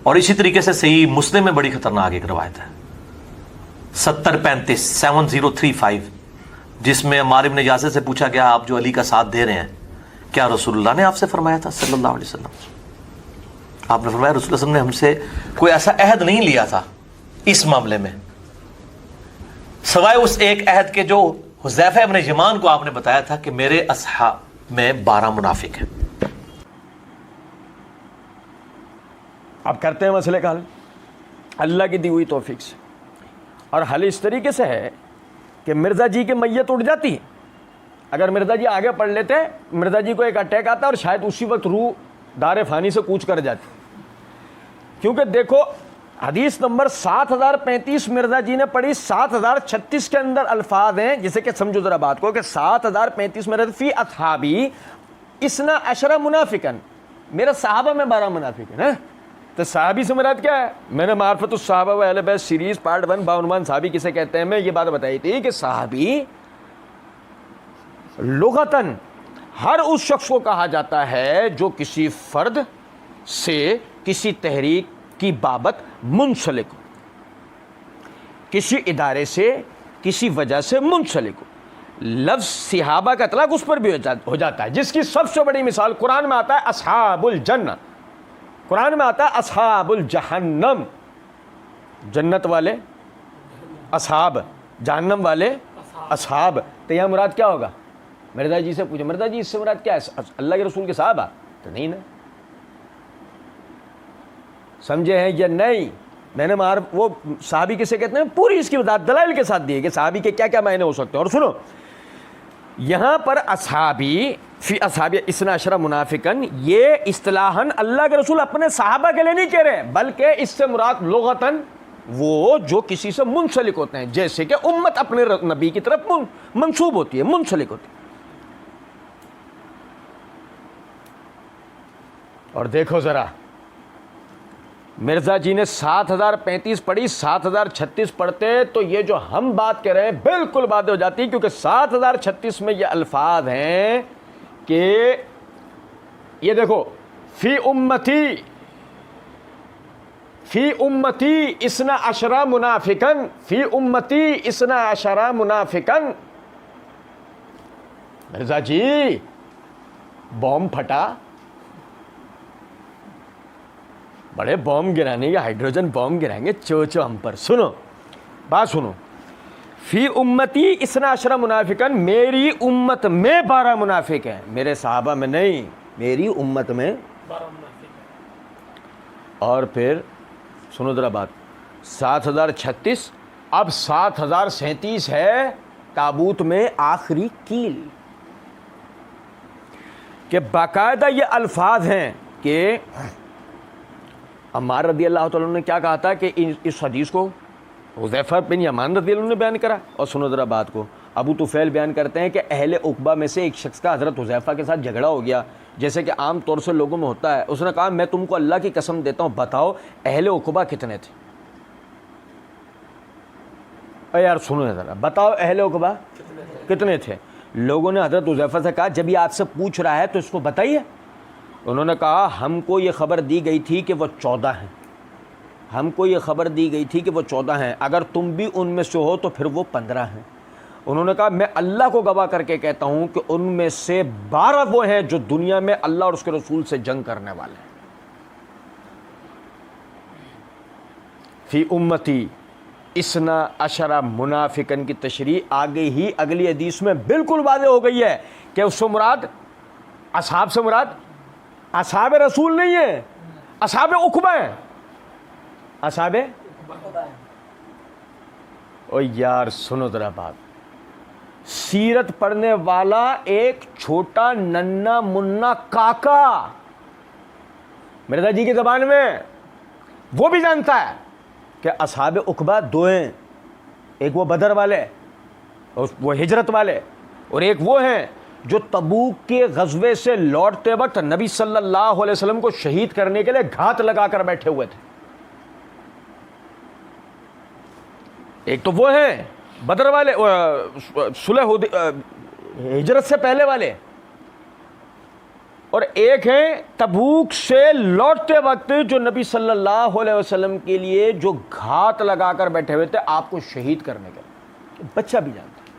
और इसी तरीके से सही मुस्लिम में बड़ी खतरनाक एक रवायत है 7035 जिसमें अम्मार इब्न यासिर से पूछा गया आप जो अली का साथ दे रहे हैं क्या रसूलुल्लाह ने आपसे फरमाया था सल्लल्लाहु अलैहि वसल्लम? आपने फरमाया रसूलुल्लाह सल्लल्लाहु अलैहि वसल्लम ने हमसे कोई ऐसा अहद नहीं लिया था इस मामले में, सवाए उस एक अहद के जो हुज़ैफा इब्न यमान को आपने बताया था कि मेरे असहाब में 12 मुनाफिक हैं। अब करते हैं मसले का हल अल्लाह की दी हुई तौफीक से। और हल इस तरीके से है कि मिर्ज़ा जी की मैयत उठ जाती है। अगर मिर्ज़ा जी आगे पढ़ लेते, मिर्ज़ा जी को एक अटैक आता और शायद उसी वक्त रूह दार फ़ानी से कूच कर जाती। क्योंकि देखो हदीस नंबर 7035 मिर्ज़ा जी ने पढ़ी, 7036 के अंदर अल्फाज हैं, जिसे कि समझो ज़रा बात को कि 7035 में फ़ी असहाबी इसना अशरा मुनाफिकन, मेरे सहाबा में 12 मुनाफिक हैं। तो सहाबी से मुराद क्या है? मैंने मार्फतुस सहाबा व अहले बैत सीरीज़ पार्ट 1 बाउनवान सहाबी किसे कहते हैं, मैं ये बात बताई थी कि सहाबी लुगतन हर उस शख्स को कहा जाता है जो किसी फ़र्द से किसी तहरीक की बाबत मुंसलिक हो, किसी इदारे से किसी वजह से मुंसलिक हो। लफ्ज़ सिहाबा का इतलाक़ उस पर भी हो जाता है, जिसकी सबसे बड़ी मिसाल कुरान में आता है अस्हाबुल जन्नह, कुरान में आता है अस्हाबुल जहन्नम, जन्नत वाले अस्हाब, जहन्नम वाले अस्हाब। तो यहाँ मुराद क्या होगा? मिर्ज़ा जी से पूछो, मिर्ज़ा जी इससे मुराद क्या है? अल्लाह के रसूल के साहबा? तो नहीं ना, समझे हैं या नहीं? मैंने वो साहबी किसे कहते हैं पूरी इसकी वजाहत दलाइल के साथ दी है कि साहबी के क्या क्या मायने हो सकते हैं। और सुनो, यहाँ पर असहाबी फी असहाबी इसना अशरा मुनाफिकन, ये इस्तिलाहन अल्लाह के रसूल अपने साहबा के लिए नहीं कह रहे, बल्कि इससे मुराद लुगतन वो जो किसी से मुंसलिक होते हैं, जैसे कि उम्मत अपने नबी की तरफ मंसूब होती है, मुंसलिक होती है। और देखो ज़रा, मिर्ज़ा जी ने 7035 पढ़ी, 7036 पढ़ते तो ये जो हम बात कर रहे हैं बिल्कुल बात हो जाती, क्योंकि 7036 में ये अल्फाज हैं कि ये देखो फी उम्मती इसना अशरा मुनाफिकन, फी उम्मती इसना अशरा मुनाफिकन। मिर्ज़ा जी बॉम्ब फटा, बड़े बॉम्ब गिराने, हाइड्रोजन बॉम्ब गिराएंगे चो हम पर। सुनो बात सुनो, फी उम्मती इसना अशरा मुनाफिकन, मेरी उम्मत में 12 मुनाफिक हैं, मेरे सहाबा में नहीं, मेरी उम्मत में 12 मुनाफिक हैं। और फिर सुनो जरा बात, 7036 अब 7037 है ताबूत में आखिरी कील के बाकायदा ये अल्फाज हैं कि अम्मार रज़ी अल्लाह तआला ने क्या कहा था कि इस हदीस को हुज़ैफा बिन यमान रज़ी अल्लाह ने बयान करा। और सुनो ज़रा बात को, अबू तुफ़ैल बयान करते हैं कि अहले उक़बा में से एक शख्स का हज़रत हुज़ैफा के साथ झगड़ा हो गया, जैसे कि आम तौर से लोगों में होता है। उसने कहा मैं तुमको अल्लाह की कसम देता हूँ, बताओ अहले उक़बा कितने थे? अरे यार सुनो ज़रा, बताओ अहले उक़बा कितने थे? लोगों ने हज़रत हुज़ैफा से कहा जब ये आपसे पूछ रहा है तो इसको बताइए। उन्होंने कहा हमको ये ख़बर दी गई थी कि वो 14 हैं, हमको ये ख़बर दी गई थी कि वो 14 हैं, अगर तुम भी उनमें से हो तो फिर वो 15 हैं। उन्होंने कहा मैं अल्लाह को गवाह करके कहता हूँ कि उनमें से 12 वो हैं जो दुनिया में अल्लाह और उसके रसूल से जंग करने वाले हैं। फी उम्मती इसना अशरा मुनाफिकन की तशरीह आगे ही अगली हदीस में बिल्कुल वाज़ेह हो गई है कि उससे मुराद असहाब से मुराद असहाब रसूल नहीं है, असहाब उक़बा है, असहाब। ओ यार सुनो जरा बात, सीरत पढ़ने वाला एक छोटा नन्ना मुन्ना काका मिर्ज़ा जी की ज़बान में वो भी जानता है कि असहाब उक़बा 2 हैं, एक वो बदर वाले और वो हिजरत वाले, और एक वो हैं जो तबूक के ग़ज़वे से लौटते वक्त नबी सल्लल्लाहु अलैहि वसल्लम को शहीद करने के लिए घात लगाकर बैठे हुए थे। एक तो वो हैं बदर वाले, सुलह हिजरत से पहले वाले, और एक है तबूक से लौटते वक्त जो नबी सल्लल्लाहु अलैहि वसल्लम के लिए जो घात लगाकर बैठे हुए थे आपको शहीद करने के लिए, बच्चा भी जानता।